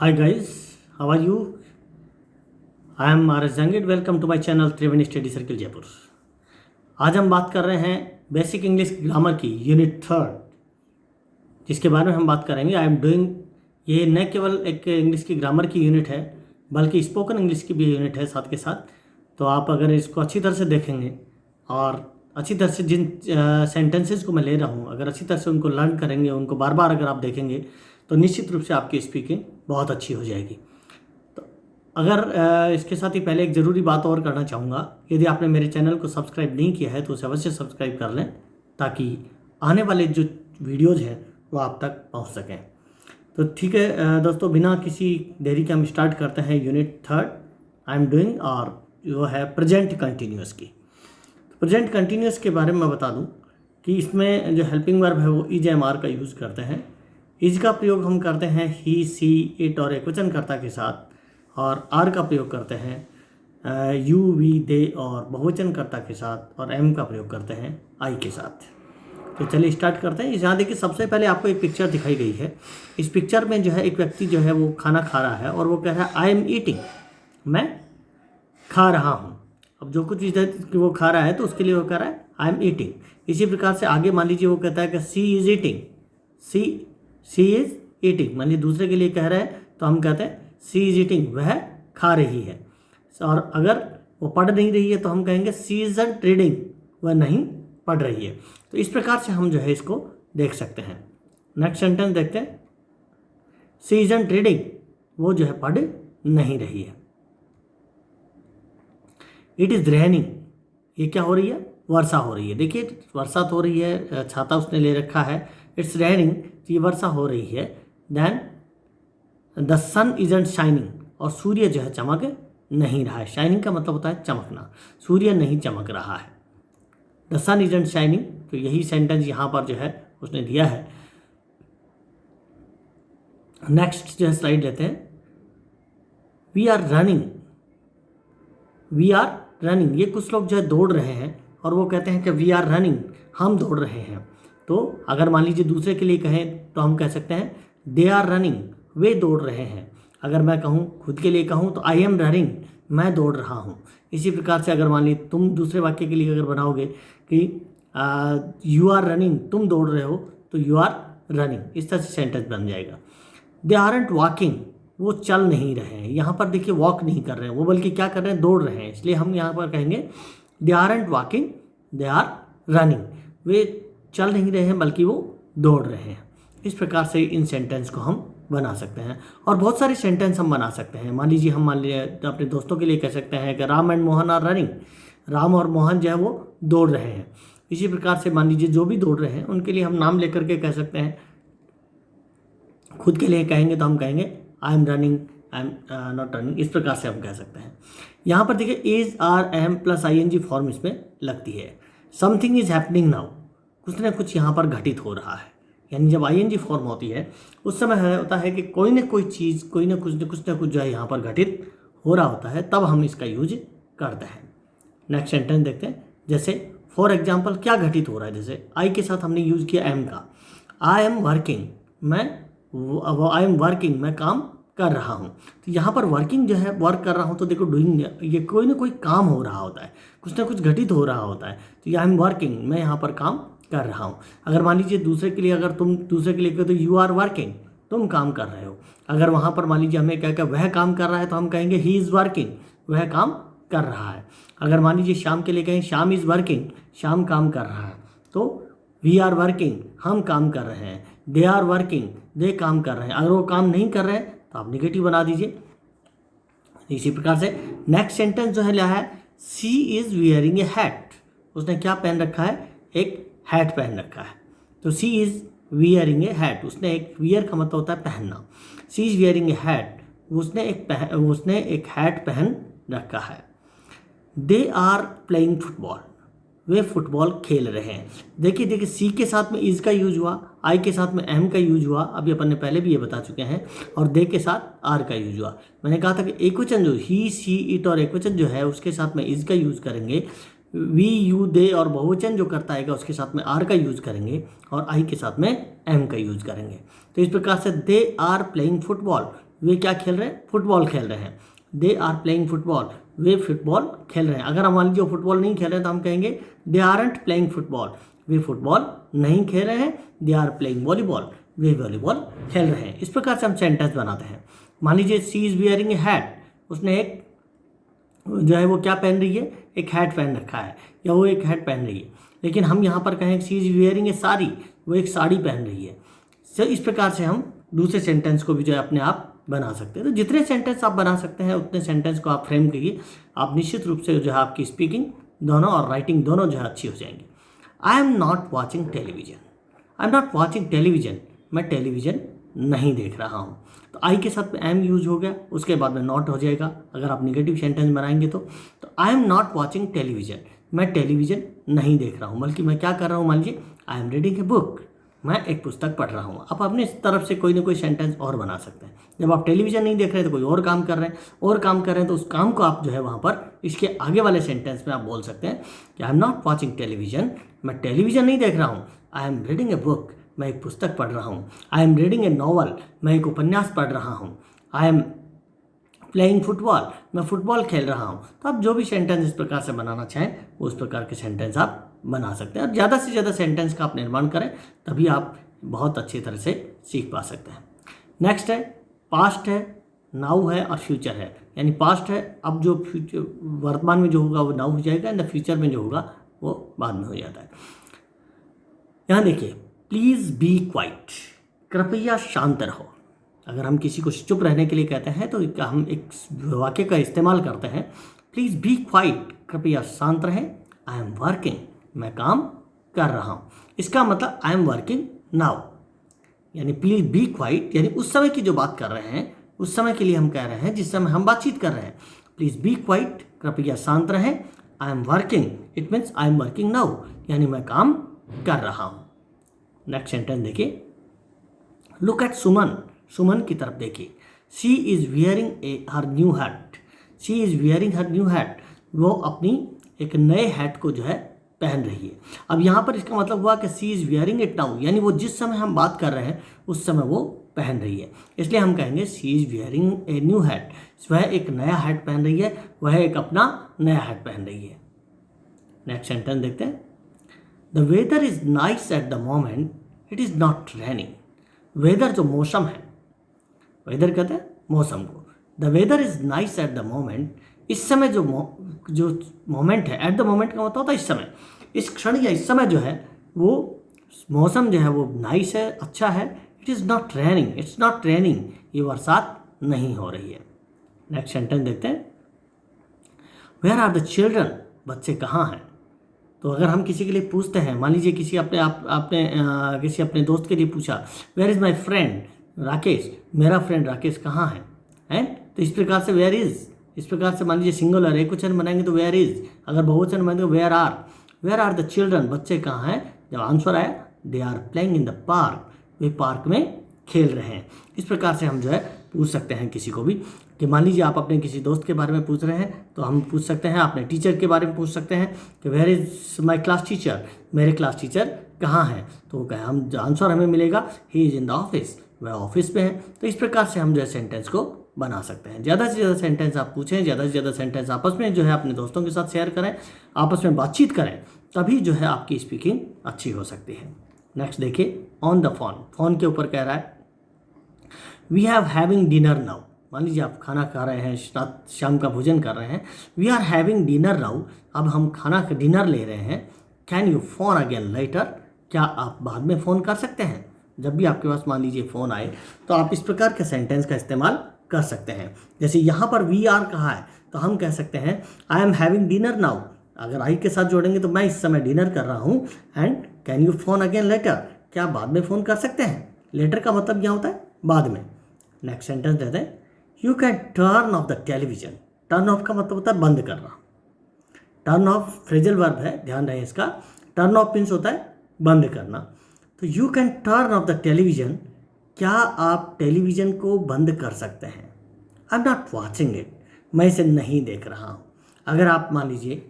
Hi guys, how are you? I am RS Jangid. Welcome to my channel Triveni study circle Jaipur. आज हम बात कर रहे हैं बेसिक इंग्लिश ग्रामर की यूनिट 3, जिसके बारे में हम बात करेंगे। आई एम डूइंग, ये न केवल एक इंग्लिश की ग्रामर की यूनिट है बल्कि स्पोकन इंग्लिश की भी यूनिट है साथ के साथ। तो आप अगर इसको अच्छी तरह से देखेंगे और अच्छी तरह से जिन सेंटेंसेस को मैं ले रहा हूँ, अगर अच्छी तरह से उनको लर्न करेंगे, उनको बार बार अगर आप देखेंगे तो निश्चित रूप से आपकी स्पीकिंग बहुत अच्छी हो जाएगी। तो अगर इसके साथ ही पहले एक ज़रूरी बात और करना चाहूँगा, यदि आपने मेरे चैनल को सब्सक्राइब नहीं किया है तो उसे अवश्य सब्सक्राइब कर लें ताकि आने वाले जो वीडियोज़ हैं वो आप तक पहुँच सकें। तो ठीक है दोस्तों, बिना किसी देरी के हम स्टार्ट करते हैं यूनिट 3 आई एम डूइंग, और जो है प्रेजेंट कंटिन्यूस की। प्रेजेंट कंटिन्यूस के बारे में मैं बता दूं कि इसमें जो हेल्पिंग वर्ब है वो इज एम आर का यूज़ करते हैं। इज का प्रयोग हम करते हैं ही, सी, इट और एकवचनकर्ता के साथ, और आर का प्रयोग करते हैं यू, वी, दे और बहुवचनकर्ता के साथ, और एम का प्रयोग करते हैं आई के साथ। तो चलिए स्टार्ट करते हैं। यहाँ देखिए, सबसे पहले आपको एक पिक्चर दिखाई गई है। इस पिक्चर में जो है एक व्यक्ति जो है वो खाना खा रहा है और वो कह रहा है आई एम ईटिंग, मैं खा रहा हूँ। अब जो कुछ इधर वो खा रहा है तो उसके लिए वो कह रहा है आई एम ईटिंग। इसी प्रकार से आगे मान लीजिए वो कहता है कि she is eating, she is eating, मान लीजिए दूसरे के लिए कह रहा है तो हम कहते हैं सी इज़ ईटिंग, वह खा रही है। और अगर वो पढ़ नहीं रही है तो हम कहेंगे सी इज़न्ट रीडिंग, वह नहीं पढ़ रही है। तो इस प्रकार से हम जो है इसको देख सकते हैं। नेक्स्ट सेंटेंस देखते हैं। सी इज़न्ट रीडिंग, वो जो है पढ़ नहीं रही है। इट इज़ रेनिंग, ये क्या हो रही है? वर्षा हो रही है। देखिए वर्षा तो हो रही है, छाता उसने ले रखा है। इट्स रेनिंग, तो ये वर्षा हो रही है। Then the sun isn't shining, और सूर्य जो है चमक नहीं रहा है। शाइनिंग का मतलब होता है चमकना, सूर्य नहीं चमक रहा है। द सन इजंट शाइनिंग, तो यही सेंटेंस यहाँ पर जो है उसने दिया है। नेक्स्ट जो है स्लाइड लेते हैं। We are running, we are running, ये कुछ लोग जो है दौड़ रहे हैं और वो कहते हैं कि वी आर रनिंग, हम दौड़ रहे हैं। तो अगर मान लीजिए दूसरे के लिए कहें तो हम कह सकते हैं दे आर रनिंग, वे दौड़ रहे हैं। अगर मैं कहूँ, खुद के लिए कहूँ तो आई एम रनिंग, मैं दौड़ रहा हूँ। इसी प्रकार से अगर मान लीजिए तुम दूसरे वाक्य के लिए अगर बनाओगे कि यू आर रनिंग, तुम दौड़ रहे हो, तो यू आर रनिंग, इस तरह से सेंटेंस बन जाएगा। दे आरंट वॉकिंग, वो चल नहीं रहे हैं। यहाँ पर देखिए वॉक नहीं कर रहे हैं वो, बल्कि क्या कर रहे हैं? दौड़ रहे हैं। इसलिए हम यहाँ पर कहेंगे they aren't walking, they are running, वे चल नहीं रहे हैं बल्कि वो दौड़ रहे हैं। इस प्रकार से इन सेंटेंस को हम बना सकते हैं, और बहुत सारे सेंटेंस हम बना सकते हैं। मान लीजिए हम अपने दोस्तों के लिए कह सकते हैं कि Ram and Mohan are running, Ram और मोहन जो है वो दौड़ रहे हैं। इसी प्रकार से मान लीजिए जो भी दौड़ रहे हैं उनके लिए हम नाम लेकर के कह सकते हैं। खुद के लिए कहेंगे तो हम कहेंगे I am running, I am not running, इस प्रकार से हम कह सकते हैं। यहाँ पर देखिए is, are, am plus I N G form इसमें लगती है। समथिंग इज हैपनिंग नाउ, कुछ ना कुछ यहाँ पर घटित हो रहा है। यानी जब आई एन जी फॉर्म होती है उस समय होता है कि कोई ना कोई चीज़, कोई ना कुछ जो है यहाँ पर घटित हो रहा होता है, तब हम इसका यूज करते हैं। नेक्स्ट सेंटेंस देखते हैं। जैसे फॉर एग्जाम्पल क्या घटित हो रहा है? जैसे आई के साथ हमने यूज किया एम का। I am working, I am working, मैं काम कर रहा हूँ। तो यहाँ पर वर्किंग जो है, वर्क कर रहा हूँ, तो देखो डूइंग, ये कोई ना कोई काम हो रहा होता है, कुछ ना कुछ घटित हो रहा होता है। तो आई एम वर्किंग, मैं यहाँ पर काम कर रहा हूँ। अगर मान लीजिए दूसरे के लिए, अगर तुम दूसरे के लिए कहो तो यू आर वर्किंग, तुम काम कर रहे हो। अगर वहाँ पर मान लीजिए हमें क्या क्या वह काम कर रहा है तो हम कहेंगे ही इज़ वर्किंग, वह काम कर रहा है। अगर मान लीजिए शाम के लिए कहें शाम इज़ वर्किंग, शाम काम कर रहा है। तो वी आर वर्किंग, हम काम कर रहे हैं। दे आर वर्किंग, दे काम कर रहे हैं। अगर वो काम नहीं कर रहे हैं तो आप निगेटिव बना दीजिए। इसी प्रकार से नेक्स्ट सेंटेंस जो है लिया है, सी इज़ वियरिंग ए हैट, उसने क्या पहन रखा है? एक हैट पहन रखा है। तो she is wearing a hat, उसने एक, वियर का मतलब होता है पहनना। She is wearing a hat, उसने एक हैट पहन रखा है। दे आर प्लेइंग फुटबॉल, वे फुटबॉल खेल रहे हैं। देखिए सी के साथ में इज़ का यूज हुआ, आई के साथ में एम का यूज हुआ, अभी अपन ने पहले भी ये बता चुके हैं, और दे के साथ आर का यूज हुआ। मैंने कहा था कि एकवचन जो ही, सी, इट और एकवचन जो है उसके साथ में इज़ का यूज करेंगे। वी, यू, दे और बहुवचन जो करता है उसके साथ में आर का यूज करेंगे, और आई के साथ में एम का यूज करेंगे। तो इस प्रकार से दे आर प्लेइंग फुटबॉल, वे क्या खेल रहे हैं? फुटबॉल खेल रहे हैं। दे आर प्लेइंग फुटबॉल, वे फुटबॉल खेल रहे हैं। अगर हम मान लीजिए फुटबॉल नहीं खेल रहे हैं तो हम कहेंगे दे आरंट प्लेइंग फुटबॉल, वे फुटबॉल नहीं खेल रहे हैं। दे आर प्लेइंग वॉलीबॉल, वे वॉलीबॉल खेल रहे हैं। इस प्रकार से हम सेंटेंस बनाते हैं। मान लीजिए सी इज़ वियरिंग ए हैट, उसने एक जो है वो क्या पहन रही है? एक हैट पहन रखा है, या वो एक हैट पहन रही है। लेकिन हम यहाँ पर कहें सी इज़ वियरिंग ए साड़ी, वो एक साड़ी पहन रही है। तो इस प्रकार से हम दूसरे सेंटेंस को भी जो है अपने आप बना सकते हैं। तो जितने सेंटेंस आप बना सकते हैं उतने सेंटेंस को आप फ्रेम करिए, आप निश्चित रूप से जो है आपकी स्पीकिंग दोनों और राइटिंग दोनों जो है अच्छी हो जाएंगी। आई am not watching television, I am not watching television, मैं टेलीविजन नहीं देख रहा हूँ। तो आई के साथ में एम यूज हो गया, उसके बाद में नॉट हो जाएगा अगर आप निगेटिव सेंटेंस बनाएंगे तो I am not watching television, मैं टेलीविजन नहीं देख रहा हूँ, बल्कि मैं क्या कर रहा हूँ? मान लीजिए I am reading a book, मैं एक पुस्तक पढ़ रहा हूँ। आप अपने तरफ से कोई ना कोई सेंटेंस और बना सकते हैं। जब आप टेलीविजन नहीं देख रहे हैं तो कोई और काम कर रहे हैं, और काम कर रहे हैं तो उस काम को आप जो है वहाँ पर इसके आगे वाले सेंटेंस में आप बोल सकते हैं कि आई एम नॉट वॉचिंग टेलीविजन, मैं टेलीविजन नहीं देख रहा हूँ। I am reading a book, मैं एक पुस्तक पढ़ रहा हूँ। I am reading A novel, मैं एक उपन्यास पढ़ रहा हूँ। आई एम प्लेइंग फुटबॉल, मैं फुटबॉल खेल रहा हूँ। तो आप जो भी सेंटेंस इस प्रकार से बनाना चाहें उस प्रकार के सेंटेंस आप बना सकते हैं। और ज़्यादा से ज़्यादा सेंटेंस का आप निर्माण करें, तभी आप बहुत अच्छी तरह से सीख पा सकते हैं। नेक्स्ट है पास्ट है, नाउ है और फ्यूचर है। यानी पास्ट है, अब जो फ्यूचर वर्तमान में जो होगा वो नाउ हो जाएगा, एंड फ्यूचर में जो होगा वो बाद में हो जाता है। यहाँ देखिए प्लीज़ बी क्वाइट, कृपया शांत रहो। अगर हम किसी को चुप रहने के लिए कहते हैं तो हम एक वाक्य का इस्तेमाल करते हैं, प्लीज़ बी क्वाइट, कृपया शांत रहें। आई एम वर्किंग, मैं काम कर रहा हूँ। इसका मतलब आई एम वर्किंग नाउ, यानी प्लीज़ बी क्वाइट, यानी उस समय की जो बात कर रहे हैं उस समय के लिए हम कह रहे हैं जिस समय हम बातचीत कर रहे हैं। प्लीज़ बी क्वाइट, कृपया शांत रहें। I am working, it means I am working now, यानी मैं काम कर रहा हूँ। नेक्स्ट सेंटेंस देखिए, लुक एट सुमन, सुमन की तरफ देखिए। She is wearing her new hat, she is wearing her new hat, वो अपनी एक नए हैट को जो है पहन रही है। अब यहाँ पर इसका मतलब हुआ कि she is wearing it now, यानी वो जिस समय हम बात कर रहे हैं उस समय वो पहन रही है। इसलिए हम कहेंगे she is wearing a new hat, वह एक नया हैट पहन रही है, वह एक अपना नया हैट पहन रही है। नेक्स्ट सेंटेंस देखते हैं, the weather is nice at the moment, it is not raining. Weather जो मौसम है, वेदर कहते हैं मौसम को। The weather is nice at the moment, इस समय जो मोमेंट है, एट द मोमेंट का मतलब होता है इस समय, इस क्षण या इस समय जो है वो मौसम जो है वो नाइस है, अच्छा है। It is not raining, it's not raining, ये बरसात नहीं हो रही है। नेक्स्ट सेंटेंस देखते हैं, वेयर आर द चिल्ड्रन, बच्चे कहाँ हैं। तो अगर हम किसी के लिए पूछते हैं, मान लीजिए किसी आपने किसी अपने दोस्त के लिए पूछा, where is my friend Rakesh, मेरा फ्रेंड राकेश कहाँ है, एंड तो इस प्रकार से वेयर इज़, इस प्रकार से मान लीजिए सिंगुलर एक वचन बनाएंगे तो वेयर इज़, अगर बहुवचन बनाएंगे तो वेयर आर द चिल्ड्रन, बच्चे कहाँ हैं। जब आंसर आया they are playing in the park, वे पार्क में खेल रहे हैं। इस प्रकार से हम जो है पूछ सकते हैं किसी को भी, कि मान लीजिए आप अपने किसी दोस्त के बारे में पूछ रहे हैं तो हम पूछ सकते हैं, अपने टीचर के बारे में पूछ सकते हैं कि where is my class teacher, मेरे क्लास टीचर कहाँ हैं। तो वो कहें, हम आंसर हमें मिलेगा he is in the office, वह ऑफिस में है। तो इस प्रकार से हम जो है सेंटेंस को बना सकते हैं। ज़्यादा से ज़्यादा सेंटेंस आप पूछें, ज़्यादा से ज़्यादा सेंटेंस आपस में जो है अपने दोस्तों के साथ शेयर करें, आपस में बातचीत करें, तभी जो है आपकी स्पीकिंग अच्छी हो सकती है। नेक्स्ट देखिए, ऑन द फोन, फोन के ऊपर कह रहा है we have having dinner now. मान लीजिए आप खाना खा रहे हैं, शाम का भोजन कर रहे हैं, we are having dinner now, अब हम खाना का डिनर ले रहे हैं। Can you phone again later, क्या आप बाद में फ़ोन कर सकते हैं। जब भी आपके पास मान लीजिए फ़ोन आए तो आप इस प्रकार के सेंटेंस का इस्तेमाल कर सकते हैं। जैसे यहाँ पर वी आर कहा है तो हम कह सकते हैं I am having dinner now, अगर आई के साथ जोड़ेंगे तो मैं इस समय डिनर कर रहा हूँ। And can you phone again later, क्या आप बाद में फ़ोन कर सकते हैं। लेटर का मतलब क्या होता है, बाद में। नेक्स्ट सेंटेंस देते हैं, you can turn off the television. Turn off का मतलब होता है बंद करना। टर्न ऑफ फ्रेजल वर्ब है, ध्यान रहे इसका। टर्न ऑफ मीन्स होता है बंद करना। तो you can turn off the television, क्या आप टेलीविज़न को बंद कर सकते हैं। I am not watching it, मैं इसे नहीं देख रहा हूँ। अगर आप मान लीजिए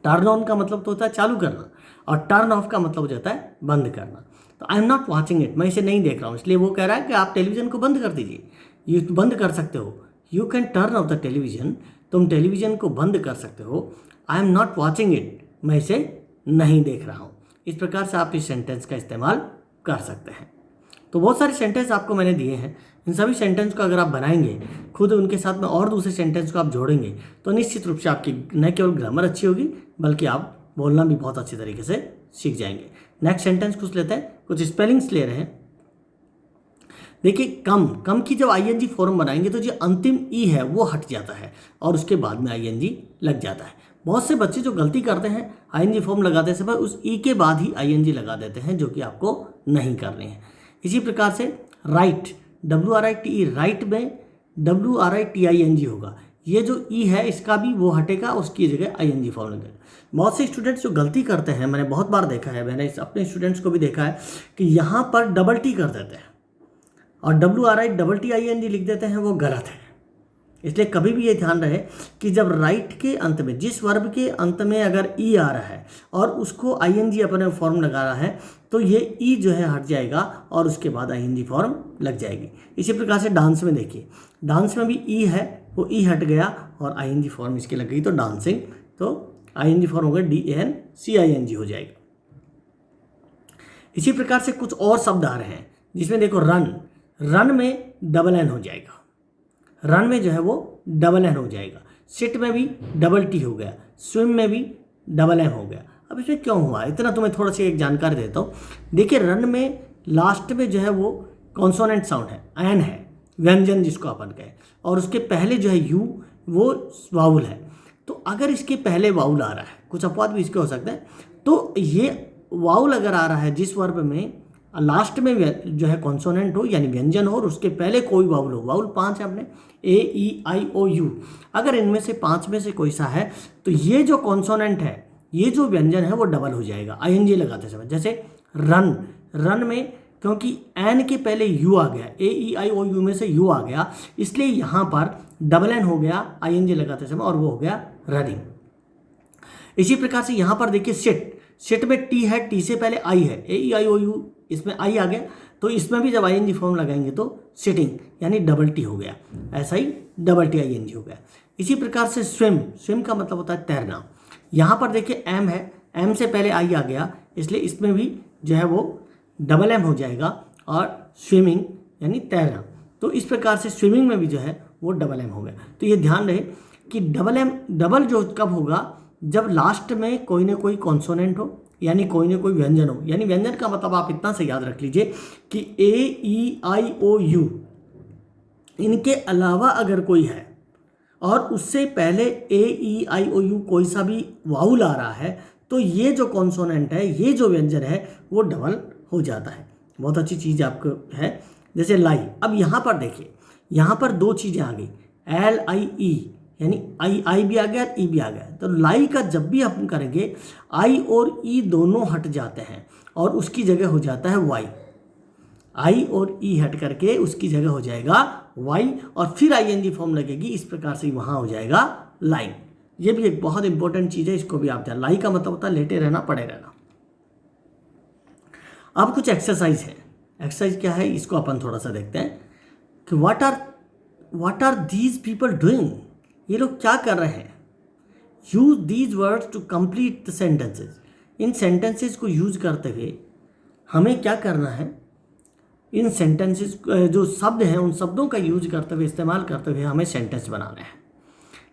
टर्न ऑन का मतलब तो होता है चालू करना, और टर्न ऑफ का मतलब हो जाता है बंद करना। तो I am not watching it, मैं इसे नहीं देख रहा हूँ, इसलिए वो कह रहा है कि आप टेलीविज़न को बंद कर दीजिए। ये बंद कर सकते हो। You can turn off the television, तुम टेलीविज़न को बंद कर सकते हो। आई एम नॉट वॉचिंग इट, मैं इसे नहीं देख रहा हूँ। इस प्रकार से आप इस सेंटेंस का इस्तेमाल कर सकते हैं। तो बहुत सारे सेंटेंस आपको मैंने दिए हैं। इन सभी सेंटेंस को अगर आप बनाएंगे खुद, उनके साथ में और दूसरे सेंटेंस को आप जोड़ेंगे तो निश्चित रूप से आपकी न केवल ग्रामर अच्छी होगी बल्कि आप बोलना भी बहुत अच्छी तरीके से सीख जाएंगे। नेक्स्ट सेंटेंस कुछ लेते हैं, कुछ स्पेलिंग्स ले रहे हैं। देखिए, कम की जब आईएनजी फॉर्म बनाएंगे तो जो अंतिम ई है वो हट जाता है और उसके बाद में आईएनजी लग जाता है। बहुत से बच्चे जो गलती करते हैं आईएनजी फॉर्म लगाते समय उस ई के बाद ही आईएनजी लगा देते हैं, जो कि आपको नहीं करनी है। इसी प्रकार से राइट, WRITE, राइट में WRITING होगा। ये जो ई है इसका भी वो हटेगा, उसकी जगह आईएनजी फॉर्म लगेगा। बहुत से स्टूडेंट्स जो गलती करते हैं, मैंने बहुत बार देखा है, मैंने अपने स्टूडेंट्स को भी देखा है कि यहाँ पर डबल टी कर देते हैं और WRITING लिख देते हैं, वो गलत है। इसलिए कभी भी ये ध्यान रहे कि जब राइट के अंत में, जिस वर्ब के अंत में अगर ई आ रहा है और उसको आईएनजी अपने फॉर्म लगा रहा है तो ये ई जो है हट जाएगा और उसके बाद आईएनजी फॉर्म लग जाएगी। इसी प्रकार से डांस में देखिए, डांस में भी ई है, वो ई हट गया और आईएनजी फॉर्म इसकी लग गई तो डांसिंग, तो आईएनजी फॉर्म हो गया DANCING हो जाएगा। इसी प्रकार से कुछ और शब्द आ रहे हैं जिसमें देखो रन में डबल एन हो जाएगा, रन में जो है वो डबल एन हो जाएगा। सिट में भी डबल टी हो गया, स्विम में भी डबल एम हो गया। अब इसमें क्यों हुआ इतना, तुम्हें थोड़ा सी एक जानकारी देता हूँ। देखिए, रन में लास्ट में जो है वो कॉन्सोनेंट साउंड है, एन है, व्यंजन जिसको अपन कहें, और उसके पहले जो है यू वो वाउल है। तो अगर इसके पहले वाउल आ रहा है, कुछ अपवाद भी इसके हो सकते हैं, तो ये वाउल अगर आ रहा है जिस वर्ब में लास्ट में जो है कॉन्सोनेंट हो यानी व्यंजन हो और उसके पहले कोई वाउल हो, वाउल 5 है अपने AEIOU, अगर इनमें से 5 में से कोई सा है तो ये जो कॉन्सोनेंट है, ये जो व्यंजन है वो डबल हो जाएगा आईएनजी लगाते समय। जैसे रन में क्योंकि एन के पहले यू आ गया, AEIOU में से यू आ गया, इसलिए यहाँ पर डबल एन हो गया आईएनजी लगाते समय और वो हो गया रनिंग। इसी प्रकार से यहाँ पर देखिए सिट में टी है, टी से पहले आई है, AEIOU इसमें आई आ गया, तो इसमें भी जब आईएनजी फॉर्म लगाएंगे तो सिटिंग यानी डबल टी हो गया, ऐसा ही डबल टी आईएनजी हो गया। इसी प्रकार से स्विम का मतलब होता है तैरना। यहाँ पर देखिए एम है, एम से पहले आई आ गया, इसलिए इसमें भी जो है वो डबल एम हो जाएगा और स्विमिंग यानी तैरना। तो इस प्रकार से स्विमिंग में भी जो है वो डबल एम हो गया। तो ये ध्यान रहे कि डबल जो कब होगा, जब लास्ट में कोई ना कोई कॉन्सोनेंट हो यानी कोई ना कोई व्यंजन हो। यानी व्यंजन का मतलब आप इतना से याद रख लीजिए कि AEIOU इनके अलावा अगर कोई है और उससे पहले AEIOU कोई सा भी वाउल आ रहा है तो ये जो कॉन्सोनेंट है, ये जो व्यंजन है वो डबल हो जाता है। बहुत अच्छी चीज़ आपको है। जैसे लाई, अब यहाँ पर देखिए, यहाँ पर 2 चीज़ें आ गई, LIE यानी आई भी आ गया, ई भी आ गया। तो लाई का जब भी हम करेंगे आई और ई दोनों हट जाते हैं और उसकी जगह हो जाता है वाई। आई और ई हट करके उसकी जगह हो जाएगा वाई और फिर आईएनजी फॉर्म लगेगी। इस प्रकार से वहाँ हो जाएगा लाइन। ये भी एक बहुत इंपॉर्टेंट चीज़ है, इसको भी आप जान। लाई का मतलब होता है लेटे रहना, पड़े रहना। अब कुछ एक्सरसाइज है। एक्सरसाइज क्या है इसको अपन थोड़ा सा देखते हैं कि what are these people doing, ये लोग क्या कर रहे हैं। Use these words to complete the sentences, इन सेंटेंसेज को यूज करते हुए हमें क्या करना है, इन सेंटेंसेज जो शब्द हैं उन शब्दों का यूज करते हुए, इस्तेमाल करते हुए हमें सेंटेंस बनाना है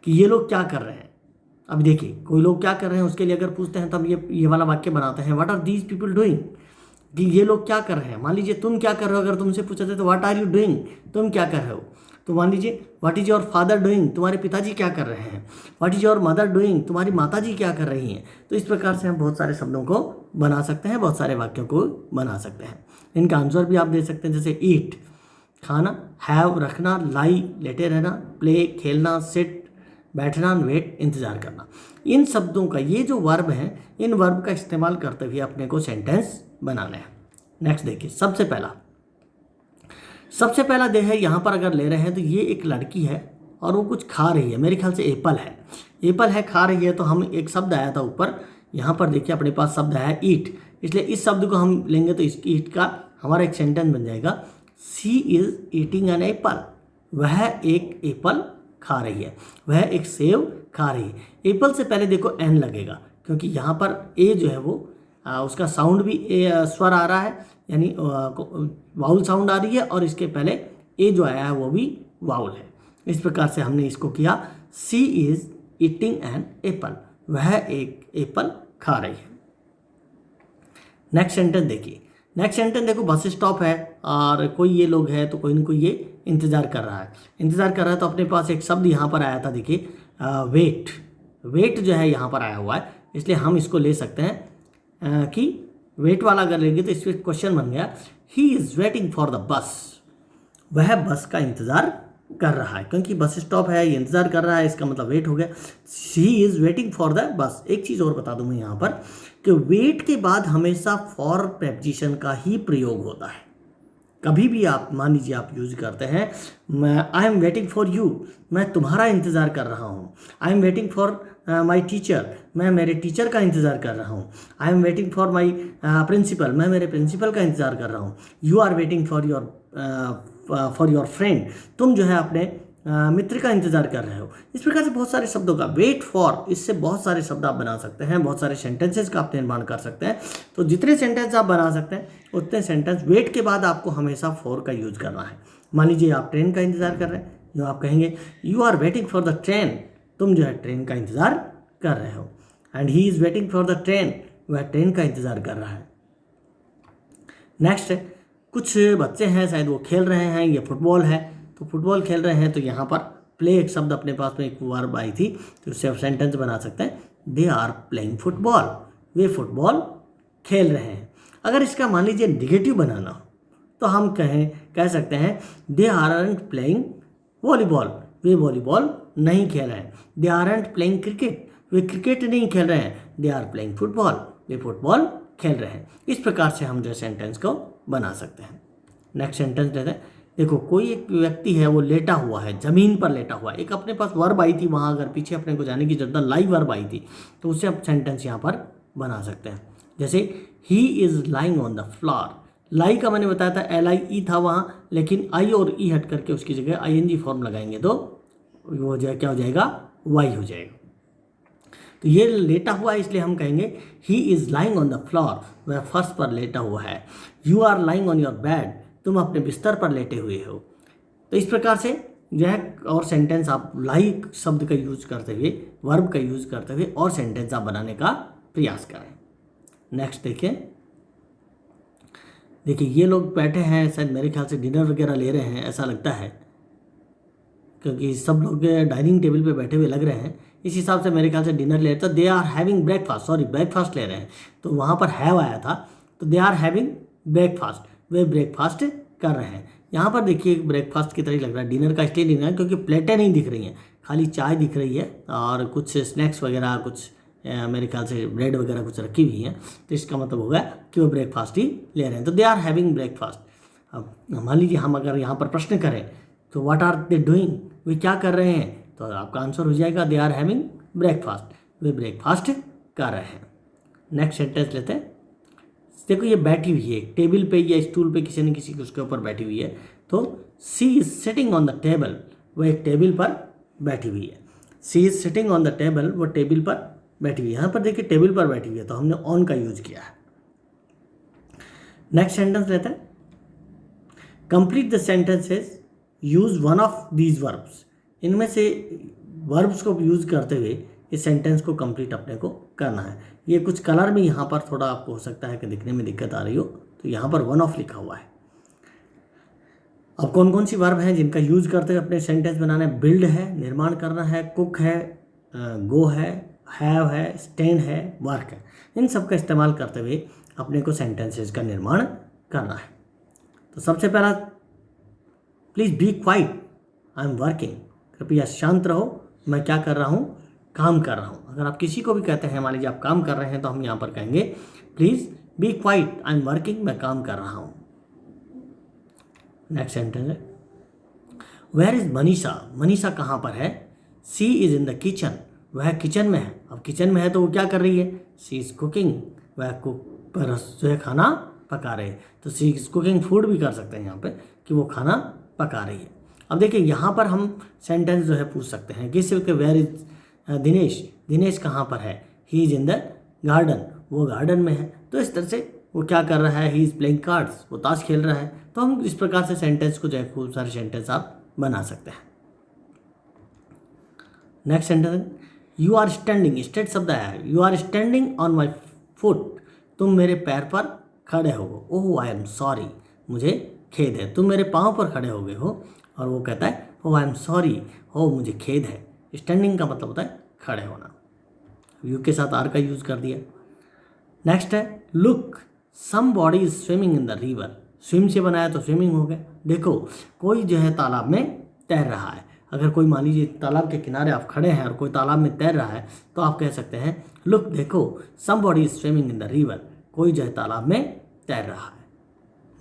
कि ये लोग क्या कर रहे हैं। अब देखिए, कोई लोग क्या कर रहे हैं उसके लिए अगर पूछते हैं तब ये वाला वाक्य बनाते हैं, what are these people doing, कि ये लोग क्या कर रहे हैं। मान लीजिए तुम क्या कर रहे हो, अगर तुमसे पूछा जाए तो व्हाट आर यू डूइंग, तुम क्या कर रहे हो। तो मान लीजिए what is your father doing, तुम्हारे पिताजी क्या कर रहे हैं। What is your mother doing, तुम्हारी माताजी क्या कर रही हैं। तो इस प्रकार से हम बहुत सारे शब्दों को बना सकते हैं, बहुत सारे वाक्यों को बना सकते हैं। इनका आंसर भी आप दे सकते हैं, जैसे ईट खाना, हैव रखना, लाई लेटे रहना, प्ले खेलना, सिट बैठना, वेट इंतजार करना। इन शब्दों का ये जो वर्ब है, इन वर्ब का इस्तेमाल करते हुए अपने को सेंटेंस बनाना है। नेक्स्ट देखिए, सबसे पहला दे है यहाँ पर अगर ले रहे हैं तो ये एक लड़की है और वो कुछ खा रही है, मेरे ख्याल से एप्पल है, खा रही है। तो हम एक शब्द आया था ऊपर, यहाँ पर देखिए अपने पास शब्द आया ईट, इसलिए इस शब्द को हम लेंगे तो इस ईट का हमारा एक सेंटेंस बन जाएगा, she is eating an apple, वह एक एप्पल खा रही है, वह एक सेब खा रही है। एप्पल से पहले देखो एन लगेगा, क्योंकि यहाँ पर ए जो है वो उसका साउंड भी स्वर आ रहा है, यानी वाउल साउंड आ रही है, और इसके पहले ए जो आया है वो भी वाउल है। इस प्रकार से हमने इसको किया। सी इज ईटिंग एन एप्पल, वह एक एप्पल खा रही है। नेक्स्ट सेंटेंस देखिए, नेक्स्ट सेंटेंस देखो, बस स्टॉप है और कोई ये लोग है, तो कोई ना कोई ये इंतज़ार कर रहा है, इंतज़ार कर रहा है। तो अपने पास एक शब्द यहाँ पर आया था, देखिए वेट, वेट जो है यहाँ पर आया हुआ है, इसलिए हम इसको ले सकते हैं कि वेट वाला अगर लेंगे तो इस पर क्वेश्चन बन गया, ही is waiting for the bus, वह बस का इंतज़ार कर रहा है। क्योंकि बस स्टॉप है, ये इंतज़ार कर रहा है, इसका मतलब वेट हो गया। ही is waiting for the bus. एक चीज़ और बता दूं मैं यहाँ पर कि वेट के बाद हमेशा फॉर प्रेपोजिशन का ही प्रयोग होता है। कभी भी आप मान लीजिए आप यूज करते हैं, I am waiting for you, मैं तुम्हारा इंतज़ार कर रहा हूँ। I am waiting for my teacher, मैं मेरे टीचर का इंतज़ार कर रहा हूँ। I am waiting for my principal, मैं मेरे प्रिंसिपल का इंतज़ार कर रहा हूँ। You are waiting for your friend, तुम जो है अपने मित्र का इंतजार कर रहे हो। इस प्रकार से बहुत सारे शब्दों का वेट फॉर, इससे बहुत सारे शब्द आप बना सकते हैं, बहुत सारे सेंटेंसेस का आप निर्माण कर सकते हैं। तो जितने सेंटेंस आप बना सकते हैं उतने सेंटेंस वेट के बाद आपको हमेशा फॉर का यूज करना है। मान लीजिए आप ट्रेन का इंतजार कर रहे हैं, जो आप कहेंगे you are waiting for the train, तुम जो है ट्रेन का इंतजार कर रहे हो। And he is waiting for the train, वह ट्रेन का इंतजार कर रहा है। नेक्स्ट, कुछ बच्चे हैं, शायद वो खेल रहे हैं, ये फुटबॉल है, तो फुटबॉल खेल रहे हैं, तो यहाँ पर प्ले एक शब्द अपने पास में एक वर्ब आई थी, तो उससे आप सेंटेंस बना सकते हैं, दे आर प्लेइंग फुटबॉल, वे फुटबॉल खेल रहे हैं। अगर इसका मान लीजिए निगेटिव बनाना हो तो हम कह सकते हैं दे आरंट प्लेइंग वॉलीबॉल, वे वॉलीबॉल नहीं खेल रहे हैं। दे आरंट प्लेइंग क्रिकेट, वे क्रिकेट नहीं खेल रहे हैं। दे आर प्लेइंग फुटबॉल, वे फुटबॉल खेल रहे हैं। इस प्रकार से हम जो सेंटेंस को बना सकते हैं। नेक्स्ट सेंटेंस लेते हैं। देखो, कोई एक व्यक्ति है, वो लेटा हुआ है, ज़मीन पर लेटा हुआ है। एक अपने पास वर्ब आई थी वहाँ, अगर पीछे अपने को जाने की जरूरत है, लाइव वर्ब आई थी, तो उससे आप सेंटेंस यहाँ पर बना सकते हैं। जैसे he is lying on the floor, lie का मैंने बताया था LIE था वहाँ, लेकिन आई और ई हट करके उसकी जगह ING फॉर्म लगाएंगे तो वो जो क्या हो जाएगा, वाई हो जाएगा। तो ये लेटा हुआ है, इसलिए हम कहेंगे he is lying on the floor, वह फर्श पर लेटा हुआ है। You are lying on your bed, तुम अपने बिस्तर पर लेटे हुए हो। तो इस प्रकार से जो है और सेंटेंस आप लाइक शब्द का यूज करते हुए, वर्ब का यूज करते हुए और सेंटेंस आप बनाने का प्रयास करें। नेक्स्ट देखिए ये लोग बैठे हैं, शायद मेरे ख्याल से डिनर वगैरह ले रहे हैं, ऐसा लगता है, क्योंकि सब लोग डाइनिंग टेबल पे बैठे हुए लग रहे हैं। इस हिसाब से मेरे ख्याल से डिनर ले रहे, तो they are having breakfast, sorry breakfast ले रहे हैं, तो वहाँ पर हैव आया था, तो दे आर हैविंग ब्रेकफास्ट, वे ब्रेकफास्ट कर रहे हैं। यहाँ पर देखिए ब्रेकफास्ट की तरह लग रहा है, डिनर का इसलिए डिनर है क्योंकि प्लेटें नहीं दिख रही हैं, खाली चाय दिख रही है और कुछ स्नैक्स वगैरह, कुछ मेरे ख्याल से ब्रेड वगैरह कुछ रखी हुई हैं, तो इसका मतलब होगा कि वो ब्रेकफास्ट ही ले रहे हैं। तो दे आर हैविंग ब्रेकफास्ट। अब मान लीजिए हम अगर यहाँ पर प्रश्न करें तो व्हाट आर दे डूइंग, वे क्या कर रहे हैं, तो आपका आंसर हो जाएगा दे आर हैविंग ब्रेकफास्ट, वे ब्रेकफास्ट कर रहे हैं। नेक्स्ट सेंटेंस लेते हैं। देखो ये बैठी हुई है टेबल पे या स्टूल पे, किसी न किसी के उसके ऊपर बैठी हुई है, तो she is sitting on the table, वो एक टेबल पर बैठी हुई है। She is sitting on the table, वो टेबल पर बैठी हुई है। यहाँ पर देखिए टेबल पर बैठी हुई है, तो हमने ऑन का यूज किया है। नेक्स्ट सेंटेंस लेते हैं। Complete the sentences, use one of these verbs, इनमें से वर्ब्स को यूज करते हुए इस सेंटेंस को कंप्लीट अपने को करना है। ये कुछ कलर में यहाँ पर थोड़ा आपको हो सकता है कि दिखने में दिक्कत आ रही हो, तो यहाँ पर वन ऑफ लिखा हुआ है। अब कौन कौन सी वर्ब हैं जिनका यूज करते हुए अपने सेंटेंस बनाना है? बिल्ड है, निर्माण करना है, कुक है, गो है, हैव है, स्टैंड है, वर्क है। इन सब का इस्तेमाल करते हुए अपने को सेंटेंसेस का निर्माण करना है। तो सबसे पहला, please be quite, I am working, कृपया शांत रहो, मैं क्या कर रहा हूँ, काम कर रहा हूँ। अगर आप किसी को भी कहते हैं, मान लीजिए आप काम कर रहे हैं, तो हम यहाँ पर कहेंगे please be quite, I am working, मैं काम कर रहा हूँ। नेक्स्ट सेंटेंस है, वेयर इज़ मनीषा, मनीषा कहाँ पर है? सी इज़ इन द किचन, वह किचन में है। अब किचन में है तो वो क्या कर रही है? सी इज़ कुकिंग, वह कुक पर जो है खाना पका रही है। तो सी इज़ कुकिंग फूड भी कर सकते हैं यहाँ पे कि वो खाना पका रही है। अब देखिए यहाँ पर हम सेंटेंस जो है पूछ सकते हैं किसी के वेयर इज दिनेश, दिनेश कहाँ पर है, he is in the garden, वो गार्डन में है। तो इस तरह से वो क्या कर रहा है, ही इज प्लेइंग कार्ड्स, वो ताश खेल रहा है। तो हम इस प्रकार से सेंटेंस को जो है खूब सारे सेंटेंस आप बना सकते हैं। Next sentence, you are standing, state शब्द है, you are standing on my foot, तुम मेरे पैर पर खड़े हो। ओह आई एम सॉरी, मुझे खेद है, तुम मेरे पाँव पर खड़े हो गए हो। और वो कहता है ओह आई एम सॉरी, हो मुझे खेद है। स्टैंडिंग का मतलब होता है खड़े होना, यू के साथ आर का यूज कर दिया। नेक्स्ट है look somebody is swimming in the river, swim से बनाया तो स्विमिंग हो गया। देखो कोई जो है तालाब में तैर रहा है। अगर कोई मान लीजिए तालाब के किनारे आप खड़े हैं और कोई तालाब में तैर रहा है तो आप कह सकते हैं लुक देखो somebody is swimming in the river, कोई जो है तालाब में तैर रहा है।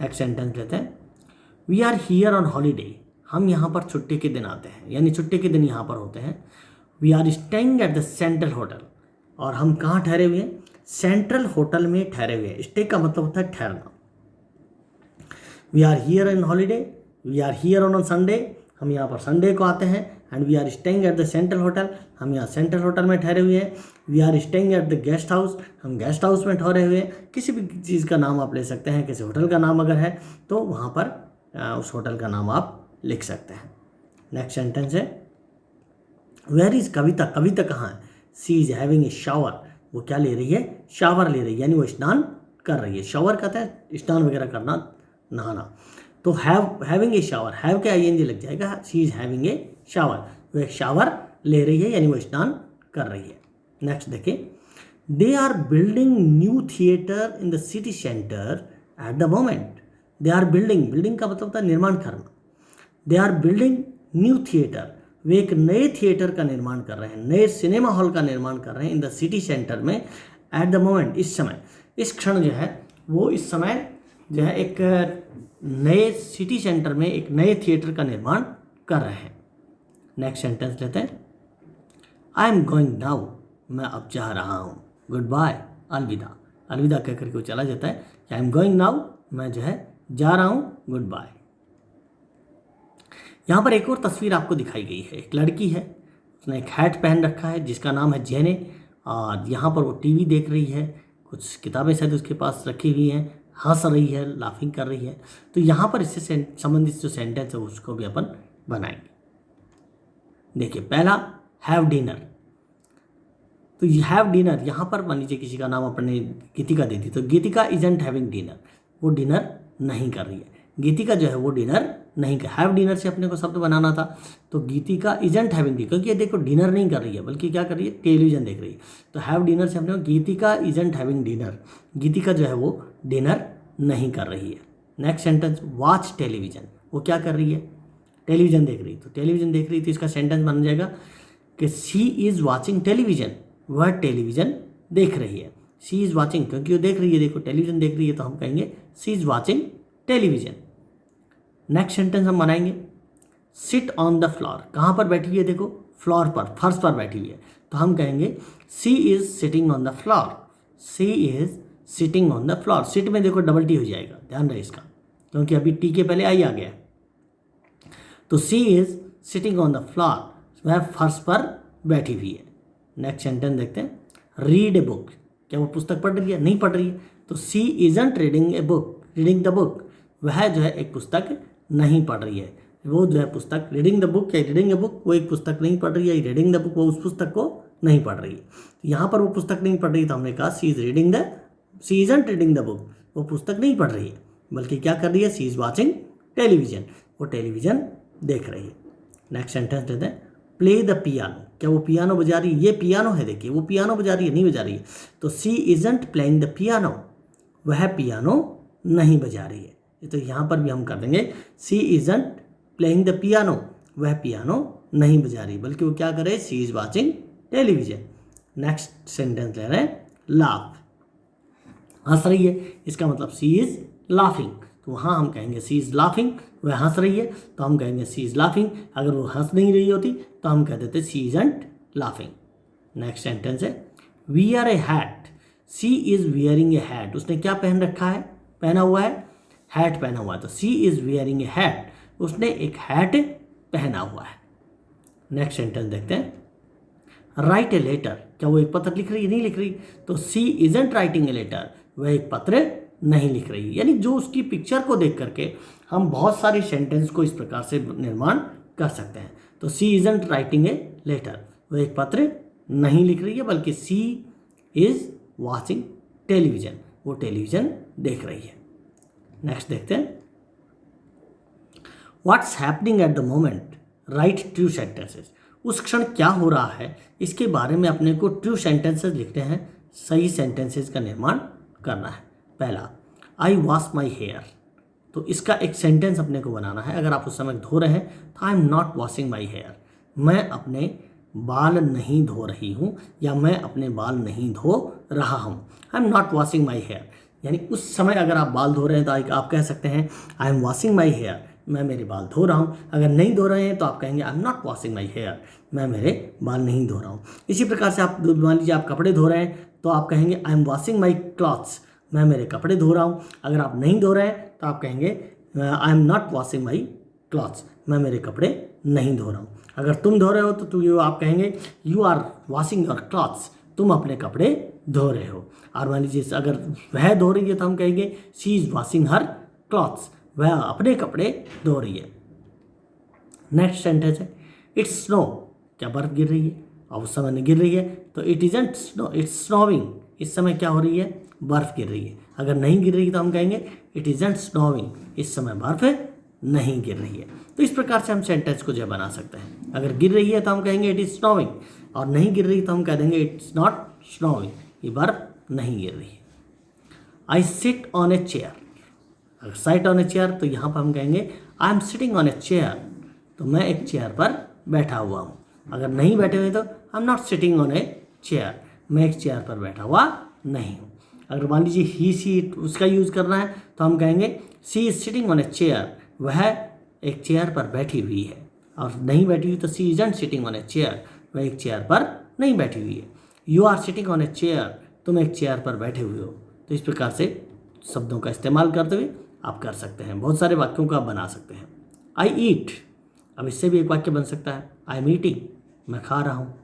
नेक्स्ट सेंटेंस लेते हैं, we are here on holiday, हम यहाँ पर छुट्टी के दिन आते हैं, यानी छुट्टी के दिन यहाँ पर होते हैं। We are staying at the central hotel, और हम कहाँ ठहरे हुए हैं, सेंट्रल होटल में ठहरे हुए हैं। स्टे का मतलब होता है ठहरना। We are here in holiday, we are here on Sunday, हम यहाँ पर संडे को आते हैं। And we are staying at the central hotel, हम यहाँ सेंट्रल होटल में ठहरे हुए हैं। We are staying at the guest house, हम गेस्ट हाउस में ठहरे हुए हैं। किसी भी चीज़ का नाम आप ले सकते हैं, किसी होटल का नाम अगर है तो वहाँ पर उस होटल का नाम आप लिख सकते हैं। नेक्स्ट सेंटेंस है, वेयर इज कविता, कविता कहाँ है, she is having a shower, वो क्या ले रही है, शावर ले रही है, यानी वो स्नान कर रही है। शावर कहता है स्नान वगैरह करना, नहाना। तो हैविंग ए शावर, हैव के आईएनजी लग जाएगा, she is having a shower, वो एक शावर ले रही है यानी वो स्नान कर रही है। नेक्स्ट देखिए, they are building new theatre in the city centre at the moment, they are building, building का मतलब होता है निर्माण करना। They are building new theatre, वे एक नए थिएटर का निर्माण कर रहे हैं, नए सिनेमा हॉल का निर्माण कर रहे हैं इन द सिटी सेंटर में, एट द मोमेंट, इस समय, इस क्षण जो है वो इस समय जो है एक नए सिटी सेंटर में एक नए थिएटर का निर्माण कर रहे हैं। नेक्स्ट सेंटेंस लेते हैं, आई एम गोइंग नाउ, मैं अब जा रहा हूँ। गुड बाय, अलविदा, अलविदा कह करके वो चला जाता है। आई एम गोइंग नाउ, मैं जो है जा रहा हूँ, गुड बाय। यहाँ पर एक और तस्वीर आपको दिखाई गई है, एक लड़की है, उसने एक हैट पहन रखा है जिसका नाम है जेने, और यहाँ पर वो टीवी देख रही है, कुछ किताबें शायद उसके पास रखी हुई हैं, हंस रही है, लाफिंग कर रही है। तो यहाँ पर इससे संबंधित जो सेंटेंस है उसको भी अपन बनाएंगे। देखिए पहला हैव डिनर, तो हैव डिनर यहाँ पर मान लीजिए किसी का नाम अपने गीतिका दे दी, तो गीतिका इजंट हैविंग डिनर, वो डिनर नहीं कर रही है। गीतिका जो है वो डिनर नहीं कर, हैव डिनर से अपने को शब्द बनाना था, तो गीतिका इजंट हैविंग डिनर, क्योंकि ये देखो डिनर नहीं कर रही है बल्कि क्या कर रही है, टेलीविजन देख रही है। तो हैव डिनर से अपने को गीतिका इजंट हैविंग डिनर, गीतिका जो है वो डिनर नहीं कर रही है। नेक्स्ट सेंटेंस, वॉच टेलीविजन, वो क्या कर रही है, टेलीविजन देख रही है। तो टेलीविजन देख रही थी, इसका सेंटेंस बन जाएगा कि शी इज़ वॉचिंग टेलीविजन, वह टेलीविजन देख रही है। शी इज़ वॉचिंग, क्योंकि वो देख रही है, देखो टेलीविजन देख रही है, तो हम कहेंगे she is watching television. Next sentence हम बनाएंगे, सिट ऑन द फ्लोर, कहाँ पर बैठी हुई है, देखो फ्लोर पर, फर्श पर बैठी हुई है, तो हम कहेंगे she is sitting on the floor, she is sitting on the floor. Sit में देखो डबल टी हो जाएगा, ध्यान रहे इसका, क्योंकि अभी टी के पहले आई आ गया। तो she is sitting on the floor, वह फर्श पर बैठी हुई है। नेक्स्ट सेंटेंस देखते हैं, रीड ए बुक, क्या वो पुस्तक पढ़ रही है, नहीं पढ़ रही है, तो she isn't reading a book, reading the book, वह जो है एक पुस्तक नहीं पढ़ रही है। वो जो है पुस्तक, रीडिंग द बुक या रीडिंग ए बुक, वो एक पुस्तक नहीं पढ़ रही है, रीडिंग द बुक वो उस पुस्तक को नहीं पढ़ रही है। तो यहाँ पर वो पुस्तक नहीं पढ़ रही है, तो हमने कहा she is reading the, she isn't reading the book, वो पुस्तक नहीं पढ़ रही है बल्कि क्या कर रही है, सी इज वॉचिंग टेलीविजन, वो टेलीविजन देख रही है। नेक्स्ट सेंटेंस लेते हैं, प्ले द पियानो, क्या वो पियानो बजा रही है, ये पियानो है, देखिए वो पियानो बजा रही है, नहीं बजा रही है, तो she isn't playing the piano, वह पियानो नहीं बजा रही है। तो यहाँ पर भी हम कर देंगे she isn't playing the piano, वह पियानो नहीं बजा रही बल्कि वो क्या करे, she is watching television. Next sentence ले रहे हैं, लाफ, हंस रही है, इसका मतलब सी इज लाफिंग, तो वहाँ हम कहेंगे सी इज लाफिंग, वह हंस रही है तो हम कहेंगे सी इज लाफिंग। अगर वो हंस नहीं रही होती तो हम कह देते she isn't laughing. Next sentence है, we are a hat, she is wearing a hat, उसने क्या पहन रखा है, पहना हुआ है, हैट पहना हुआ है, तो she is wearing a hat, उसने एक हैट पहना हुआ है। नेक्स्ट सेंटेंस देखते हैं, राइट ए लेटर, क्या वो एक पत्र लिख रही है? नहीं लिख रही। तो she isn't writing a letter, वह एक पत्र नहीं लिख रही। यानी जो उसकी पिक्चर को देख करके हम बहुत सारे सेंटेंस को इस प्रकार से निर्माण कर सकते हैं। तो she isn't writing a letter, वह एक पत्र नहीं लिख रही है, बल्कि सी इज वॉचिंग टेलीविजन, वो टेलीविजन देख रही है। नेक्स्ट देखते हैं, what's happening at the moment, right true sentences, उस क्षण क्या हो रहा है इसके बारे में अपने को ट्रू सेंटेंसेस लिखते हैं, सही सेंटेंसेस का निर्माण करना है। पहला, आई वॉश माई हेयर, तो इसका एक सेंटेंस अपने को बनाना है। अगर आप उस समय धो रहे हैं तो I am not washing my hair, मैं अपने बाल नहीं धो रही हूँ, या मैं अपने बाल नहीं धो रहा हूँ। I am not washing my hair, यानी उस समय अगर आप बाल धो रहे हैं तो आप कह सकते हैं I am washing my hair, मैं मेरे बाल धो रहा हूँ। अगर नहीं धो रहे हैं तो आप कहेंगे I am not washing my hair, मैं मेरे बाल नहीं धो रहा हूँ। इसी प्रकार से आप मान लीजिए आप कपड़े धो रहे हैं तो आप कहेंगे I am washing my clothes, मैं मेरे कपड़े धो रहा हूँ। अगर आप नहीं धो रहे हैं तो आप कहेंगे I am not washing my clothes, मैं मेरे कपड़े नहीं धो रहा हूँ। अगर तुम धो रहे हो तो आप कहेंगे you are washing your clothes, तुम अपने कपड़े धो रहे हो। और मान लीजिए अगर वह धो रही है तो हम कहेंगे she is washing her clothes, वह अपने कपड़े धो रही है। नेक्स्ट सेंटेंस है, इट्स स्नो, क्या बर्फ गिर रही है? और उस समय नहीं गिर रही है तो इट इजंट स्नो, इट्स स्नोविंग, इस समय क्या हो रही है? बर्फ गिर रही है। अगर नहीं गिर रही है तो हम कहेंगे इट इजंट स्नोविंग, इस समय बर्फ नहीं गिर रही है। तो इस प्रकार से हम सेंटेंस को जो बना सकते हैं। अगर गिर रही है तो हम कहेंगे इट इज स्नोविंग, और नहीं गिर रही तो हम कह देंगे इट्स नॉट स्नोविंग, ये बर्फ नहीं गिर रही है। I sit on a chair, अगर साइट ऑन ए चेयर तो यहाँ पर हम कहेंगे I am sitting on a chair, तो मैं एक चेयर पर बैठा हुआ हूँ। अगर नहीं बैठे हुए तो I am not sitting on a chair, मैं एक चेयर पर बैठा हुआ नहीं हूँ। अगर मान लीजिए ही सी उसका यूज़ करना है तो हम कहेंगे she is sitting on a chair, वह एक चेयर पर बैठी हुई है। और नहीं बैठी हुई तो she isn't sitting on a chair, वह एक चेयर पर नहीं बैठी हुई है। You are sitting on a chair, तुम एक चेयर पर बैठे हुए हो। तो इस प्रकार से शब्दों का इस्तेमाल करते हुए आप कर सकते हैं, बहुत सारे वाक्यों को आप बना सकते हैं। आई ईट, अब इससे भी एक वाक्य बन सकता है, आई एम ईटिंग, मैं खा रहा हूँ।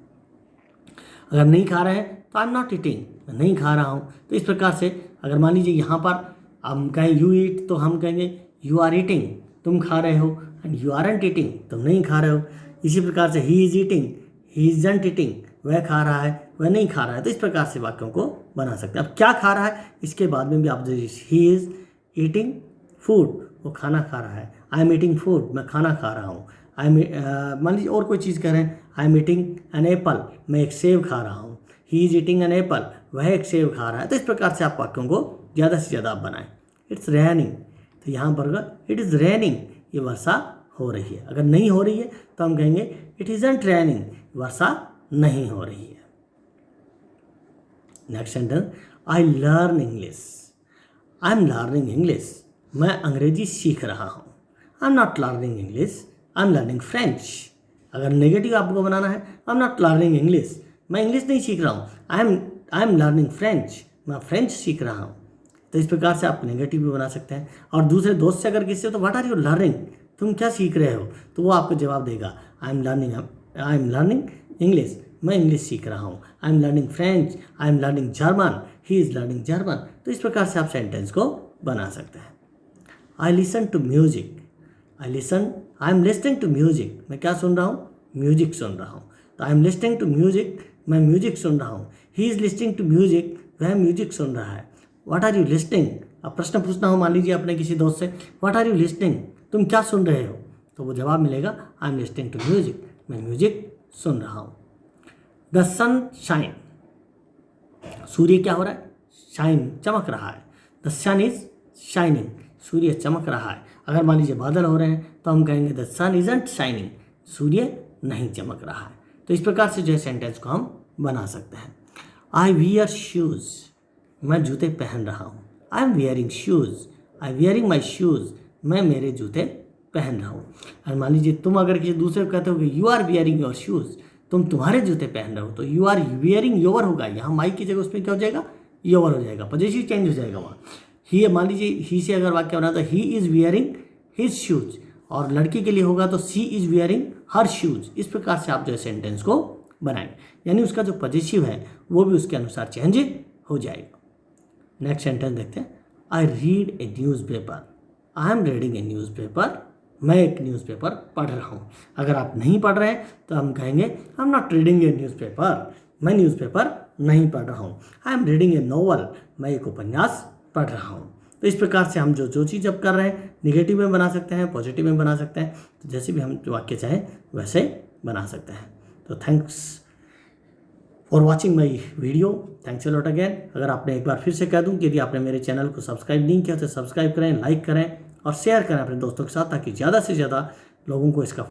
अगर नहीं खा रहे हैं तो आई एम नॉट ईटिंग, मैं नहीं खा रहा हूँ। तो इस प्रकार से अगर मान लीजिए यहाँ पर हम कहें यू ईट तो हम कहेंगे यू आर ईटिंग, तुम खा रहे हो, एंड यू आरंट ईटिंग, तुम नहीं खा रहे हो। इसी प्रकार से he is eating, he isn't eating, वह खा रहा है, वह नहीं खा रहा है। तो इस प्रकार से वाक्यों को बना सकते हैं। अब क्या खा रहा है इसके बाद में भी आप ही इज ईटिंग फूड, वो खाना खा रहा है। आई एम ईटिंग फूड, मैं खाना खा रहा हूँ। आई एम मान लीजिए और कोई चीज़ कह रहे हैं, I am eating an apple, मैं एक सेब खा रहा हूँ। He is eating an apple, वह एक सेब खा रहा है। तो इस प्रकार से आप वाक्यों को ज़्यादा से ज़्यादा आप बनाएं। इट्स रेनिंग, तो यहाँ पर इट इज़ रेनिंग, ये वर्षा हो रही है। अगर नहीं हो रही है तो हम कहेंगे इट इजंट रेनिंग, वर्षा नहीं हो रही है। Next sentence, I learn English, I am learning English, मैं अंग्रेजी सीख रहा हूँ। I am not learning English, I am learning French. अगर नेगेटिव आपको बनाना है, आई एम नॉट लर्निंग इंग्लिश, मैं इंग्लिश नहीं सीख रहा हूँ। आई एम लर्निंग फ्रेंच, मैं फ्रेंच सीख रहा हूँ। तो इस प्रकार से आप नेगेटिव भी बना सकते हैं। और दूसरे दोस्त से अगर किससे, तो व्हाट आर यू लर्निंग, तुम क्या सीख रहे हो, तो वो आपको जवाब देगा आई एम लर्निंग इंग्लिश, मैं इंग्लिश सीख रहा हूँ। I am learning French, I am learning German, he is learning German. तो इस प्रकार से आप सेंटेंस को बना सकते हैं। I listen to music, I am listening to music, मैं क्या सुन रहा हूँ, म्यूजिक सुन रहा हूँ। तो I am listening to music, मैं म्यूजिक सुन रहा हूँ। He is listening to music, वह म्यूजिक सुन रहा है। व्हाट आर यू लिसनिंग, अब प्रश्न पूछना हो मान लीजिए अपने किसी दोस्त से, व्हाट आर यू लिसनिंग, तुम क्या सुन रहे हो, तो वो जवाब मिलेगा I am listening to music, मैं म्यूजिक सुन रहा हूँ। द सन शाइन, सूर्य क्या हो रहा है, शाइन, चमक रहा है। द सन इज शाइनिंग, सूर्य चमक रहा है। अगर मान लीजिए बादल हो रहे हैं तो हम कहेंगे द सन इजंट शाइनिंग, सूर्य नहीं चमक रहा है। तो इस प्रकार से जो है सेंटेंस को हम बना सकते हैं। आई वियर शूज़, मैं जूते पहन रहा हूँ। I M wearing shoes, I wearing my shoes, मैं मेरे जूते पहन रहा हूँ। और मान लीजिए तुम अगर किसी दूसरे को कहते हो कि you are wearing your shoes, तुम तुम्हारे जूते पहन रहे हो, तो यू आर वियरिंग योर होगा, यहाँ माई की जगह उसमें क्या हो जाएगा, योर हो जाएगा, पॉजिटिव चेंज हो जाएगा वहाँ। ही, मान लीजिए ही से अगर वाक्य बना तो he is wearing his shoes, और लड़की के लिए होगा तो she is wearing her shoes. इस प्रकार से आप जो है सेंटेंस को बनाएंगे, यानी उसका जो पॉजिटिव है वो भी उसके अनुसार चेंज हो जाएगा। नेक्स्ट सेंटेंस देखते हैं। I read A news paper. I am reading A news paper. मैं एक न्यूज़पेपर पढ़ रहा हूँ। अगर आप नहीं पढ़ रहे हैं तो हम कहेंगे I am not reading A newspaper. मैं न्यूज़पेपर नहीं पढ़ रहा हूँ। I am reading A novel. मैं एक उपन्यास पढ़ रहा हूँ। तो इस प्रकार से हम जो चीज़ अब कर रहे हैं निगेटिव में बना सकते हैं, पॉजिटिव में बना सकते हैं, तो जैसे भी हम वाक्य चाहें वैसे बना सकते हैं। तो thanks for watching my video. Thanks a lot again. अगर आपने एक बार फिर से कह दूं कि यदि आपने मेरे चैनल को सब्सक्राइब नहीं किया तो सब्सक्राइब करें, लाइक करें और शेयर करें अपने दोस्तों के साथ, ताकि ज़्यादा से ज़्यादा लोगों को इसका